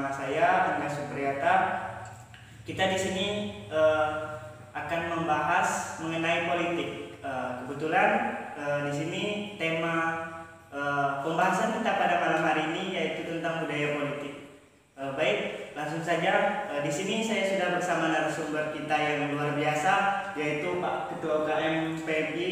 nama saya Angga Supriyata. Kita di sini akan membahas mengenai politik. Kebetulan di sini tema pembahasan kita pada malam hari ini yaitu tentang budaya politik. Baik, langsung saja. Di sini saya sudah bersama narasumber kita yang luar biasa, yaitu Pak Ketua UKM PMI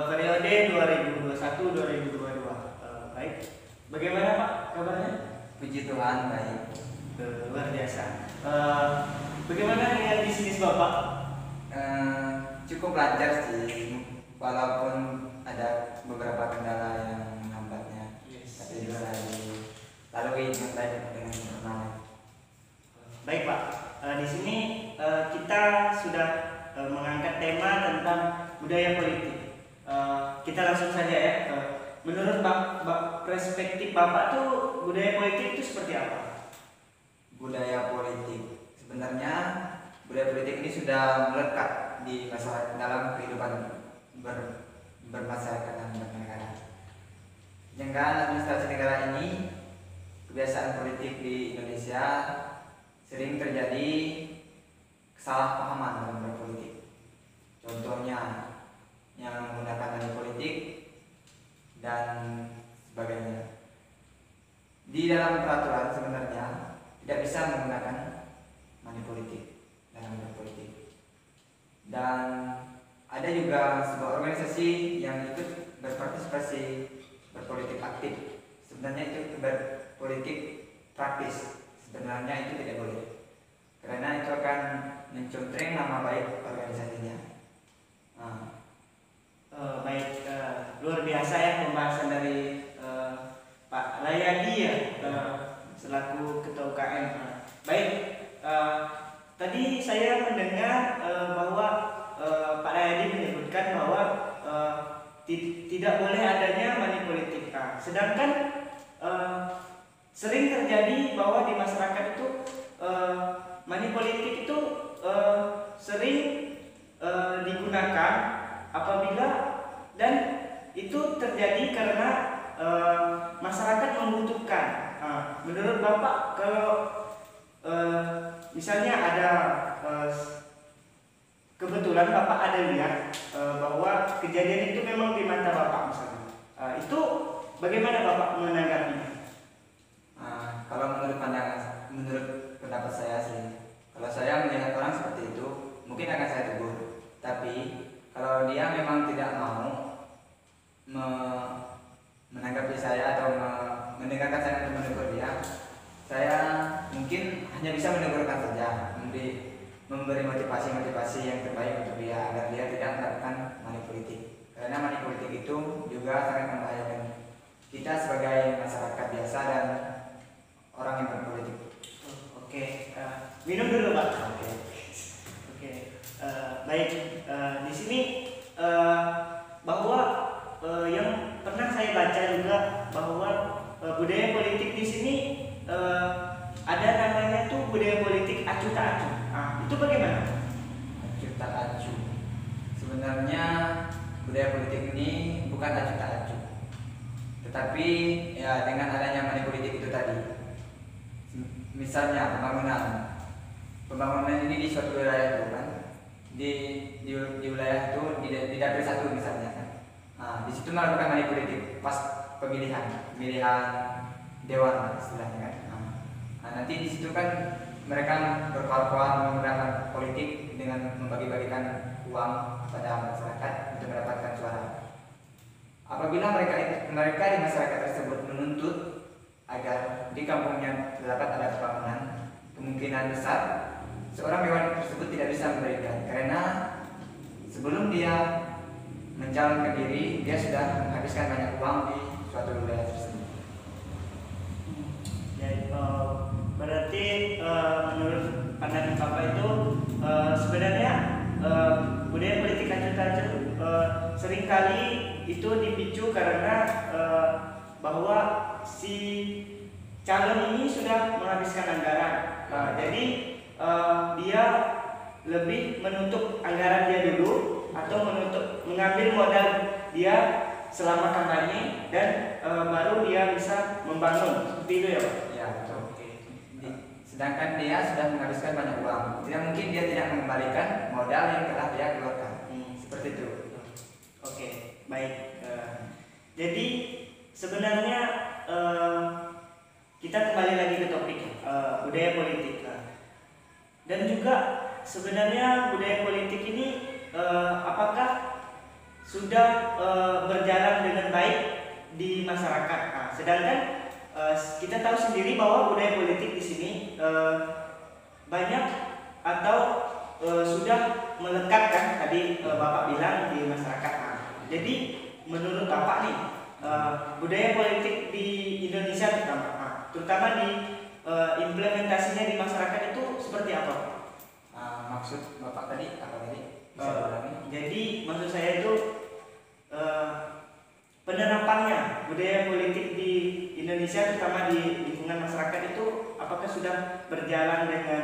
periode 2021-2022. Baik, bagaimana Pak kabarnya? Puji Tuhan, baik. Luar biasa. Bagaimana dengan bisnis Bapak? Cukup lancar sih, walaupun ada beberapa kendala yang menghambatnya. Tapi bisa dilalui dengan baik dengan bermanfaat. Baik Pak, di sini kita sudah mengangkat tema tentang budaya politik. Kita langsung saja ya. Menurut perspektif Bapak tuh budaya politik itu seperti apa? Budaya politik, sebenarnya budaya politik ini sudah melekat di masyarakat dalam kehidupan bermasyarakat dan bernegara. Penyelenggaraan administrasi negara ini, kebiasaan politik di Indonesia sering terjadi kesalahpahaman dalam berpolitik. Contohnya yang menggunakan money politik dan sebagainya. Di dalam peraturan sebenarnya tidak bisa menggunakan money politik dalam berpolitik. Dan ada juga sebuah organisasi yang ikut berpartisipasi berpolitik aktif. Sebenarnya itu berpolitik praktis. Sebenarnya itu tidak boleh, karena itu akan mencontreng nama baik organisasinya. Baik, luar biasa ya pembahasan dari Pak Layadi ya, selaku Ketua UKM. Baik, tadi saya mendengar bahwa Pak Layadi menyebutkan bahwa tidak boleh adanya money politik. Sedangkan sering terjadi bahwa di masyarakat itu money politik itu sering digunakan apabila dan itu terjadi karena masyarakat membutuhkan. Menurut Bapak, kalau misalnya ada kebetulan Bapak ada lihat bahwa kejadian itu memang di mata Bapak misalnya, itu bagaimana Bapak menanggapinya? Kalau menurut pendapat saya sih, kalau saya melihat orang seperti itu, mungkin akan saya tegur. Tapi kalau dia memang tidak mau menanggapi saya atau mendengarkan saya untuk menegur dia, saya mungkin hanya bisa menegurkan saja, memberi motivasi yang terbaik untuk dia agar dia tidak melakukan money politik. Karena money politik itu juga sangat membahayakan kita sebagai masyarakat biasa dan orang yang berpolitik. Oke, minum dulu Pak. Oke. Baik, di sini bahwa yang pernah saya baca juga bahwa budaya politik di sini ada namanya tuh budaya politik acuh tak acuh. Itu bagaimana? Acuh tak acuh. Sebenarnya budaya politik ini bukan acuh tak acuh, tetapi ya dengan adanya money politik itu tadi. Misalnya pembangunan ini di suatu wilayah itu kan, di wilayah itu di dapil satu misalnya kan. Di situ melakukan money politik pas pemilihan dewan istilahnya kan. Nanti di situ kan mereka berkawan-kawan menggunakan politik dengan membagi-bagikan uang kepada masyarakat untuk mendapatkan suara. Apabila mereka di masyarakat tersebut menuntut agar di kampungnya terdapat ada pembangunan, kemungkinan besar seorang dewan tersebut tidak bisa memberikan, karena sebelum dia mencalonkan diri, dia sudah menghabiskan banyak uang di suatu wilayah tersebut. Jadi berarti menurut pandangan Bapak itu sebenarnya budaya politik acuh-acuh seringkali itu dipicu karena bahwa si calon ini sudah menghabiskan anggaran. Jadi dia lebih menutup anggaran dia dulu atau mengambil modal dia selama kampanye dan baru dia bisa membangun. Seperti itu ya Pak? Ya betul. sedangkan dia sudah menghabiskan banyak uang. Tidak mungkin dia tidak mengembalikan modal yang telah dia keluarkan. Seperti itu. Oke, baik. Jadi sebenarnya kita kembali lagi ke topik budaya politik. Dan juga sebenarnya budaya politik ini apakah sudah berjalan dengan baik di masyarakat? Sedangkan kita tahu sendiri bahwa budaya politik di sini banyak atau sudah melekat kan tadi Bapak bilang di masyarakat. Jadi menurut Bapak nih budaya politik di Indonesia terutama di implementasinya di masyarakat itu seperti apa? Maksud Bapak tadi apa tadi? Jadi maksud saya itu penerapannya budaya politik di Indonesia terutama di lingkungan masyarakat itu apakah sudah berjalan dengan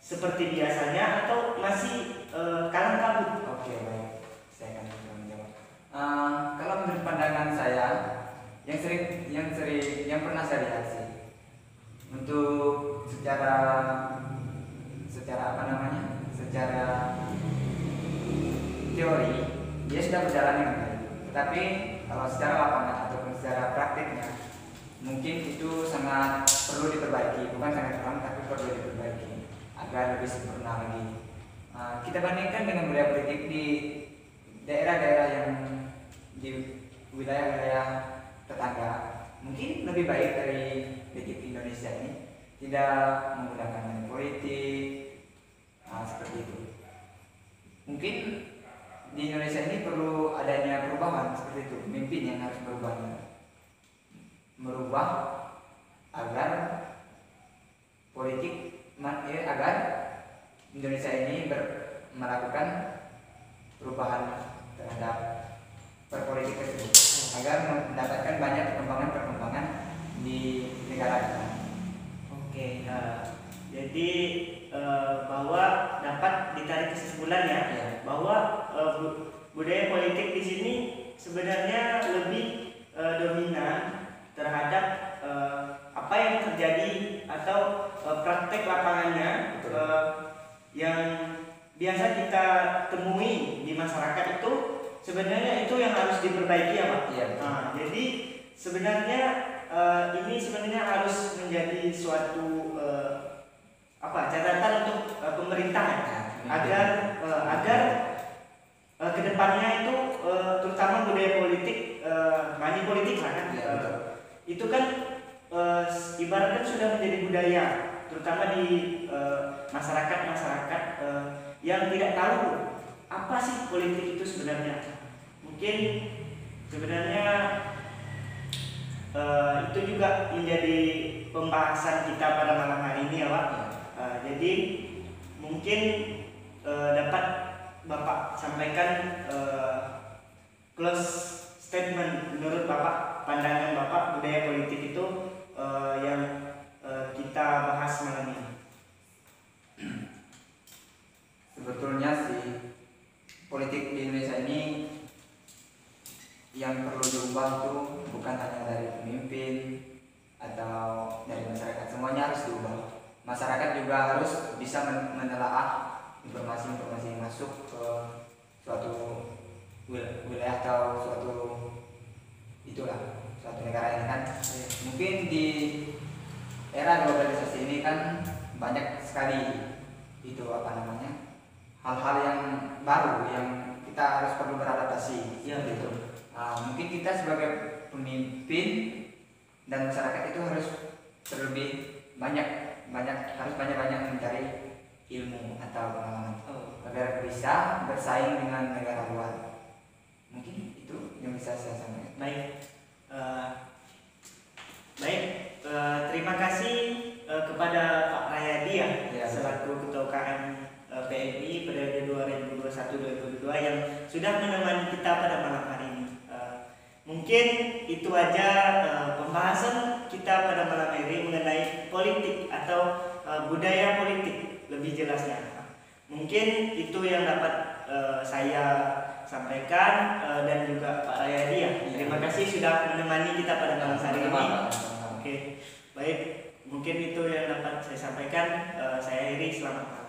seperti biasanya atau masih kalang kabut? Oke, baik. Saya akan menjawab. Kalau menurut pandangan saya, yang pernah saya lihat sih, untuk secara teori dia sudah berjalan dengan baik. Tetapi kalau secara lapangan ataupun secara praktiknya, mungkin itu sangat perlu diperbaiki, bukan sangat kurang, tapi perlu diperbaiki agar lebih sempurna lagi. Kita bandingkan dengan budaya politik di daerah-daerah yang di wilayah-wilayah tetangga, mungkin lebih baik dari politik Indonesia ini, tidak menggunakan money politik, seperti itu. Mungkin di Indonesia ini perlu adanya perubahan seperti itu, pemimpin yang harus merubah agar agar Indonesia ini melakukan perubahan terhadap perpolitik tersebut agar mendapatkan banyak perkembangan di negara kita. Oke, jadi bahwa dapat ditarik kesimpulan ya. Bahwa budaya politik di sini sebenarnya lebih dominan terhadap apa yang terjadi atau praktek lapangannya yang biasa kita temui di masyarakat itu sebenarnya itu yang harus diperbaiki ya Pak. Iya. Jadi sebenarnya ini sebenarnya harus menjadi suatu catatan untuk pemerintah agar kedepannya itu terutama budaya politik, money politik lah kan, itu kan ibaratkan sudah menjadi budaya terutama di masyarakat yang tidak tahu apa sih politik itu sebenarnya. Mungkin sebenarnya itu juga menjadi pembahasan kita pada malam hari ini ya Pak. Jadi mungkin dapat Bapak sampaikan close statement menurut Bapak, pandangan Bapak budaya politik itu yang kita bahas malam ini. Sebetulnya sih politik di Indonesia ini yang perlu diubah itu bukan hanya dari pemimpin atau dari masyarakat, semuanya harus diubah. Masyarakat juga harus bisa menelaah informasi-informasi yang masuk ke suatu wilayah atau suatu negara ini kan. Mungkin di era globalisasi ini kan banyak sekali hal-hal yang baru yang kita harus perlu beradaptasi. Gitu. Mungkin kita sebagai pemimpin dan masyarakat itu harus terlebih banyak mencari ilmu atau pengalaman agar bisa bersaing dengan negara luar. Mungkin itu yang bisa saya sampaikan. Terima kasih kepada Pak Rayadi selaku Ketua UKM PMI periode 2021-2022 yang sudah menemani kita pada malam hari ini. Mungkin itu aja pembahasan kita pada malam hari ini mengenai politik atau budaya politik lebih jelasnya. Mungkin itu yang dapat saya sampaikan dan juga Pak Rayadi ya. Terima kasih sudah menemani kita pada malam hari ini. Oke, baik. Mungkin itu yang dapat saya sampaikan. Saya Iri, selamat malam.